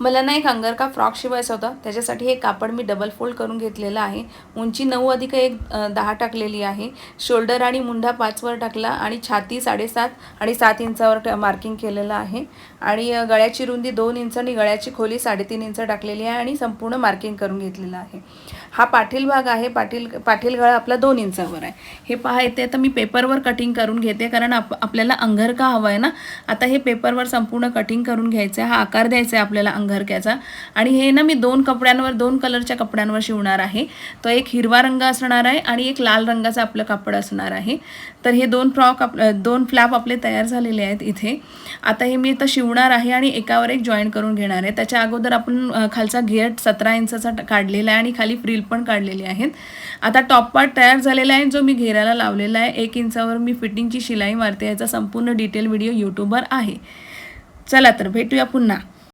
मला ना एक अंगरखा फ्रॉक शिवायचा होता, त्याच्यासाठी हे कापड मी डबल फोल्ड करून घेतलेलं आहे. उंची 9 अधिक 1 10 टाकलेली आहे. शोल्डर आणि मुंढा 5 वर टाकला आणि छाती 7.5 आणि 7 इंचावर मार्किंग केलेलं आहे. आणि गळ्याची रुंदी 2 इंच आणि गळ्याची खोली 3.5 इंच टाकलेली आहे आणि संपूर्ण मार्किंग करून घेतलेलं आहे. हा पाठील भाग आहे. पाठील गळा आपला 2 इंचावर आहे. हे पहा, इथे आता मी पेपरवर कटिंग करून घेते, कारण आपल्याला अंगरखा हवा आहे ना. आता हे पेपरवर संपूर्ण कटिंग करून घ्यायचं आहे. हा आकार द्यायचा आहे आपल्याला अंगरख्याचा. आणि हे ना मी 2 कपड्यांवर 2 कलरच्या कपड्यांवर शिवणार आहे. तो एक हिरवा रंग असणार आहे आणि एक लाल रंगाचं आपलं कापड असणार आहे. तर हे 2 फ्लॅप आपले तयार झालेले आहेत इथे. आता हे मी इथं शिवणार आहे आणि एकावर एक जॉईन करून घेणार आहे. त्याच्या अगोदर आपण खालचा घेर 17 इंचाचा काढलेला आहे आणि खाली फ्रिल पण काढलेली आहेत. आता टॉप पार्ट तयार झालेला आहे, जो मी घेराला लावलेला आहे. 1 इंचावर मी फिटिंगची शिलाई मारते. याचा संपूर्ण डिटेल व्हिडिओ यूट्यूबवर आहे. चला तर भेटूया पुन्हा.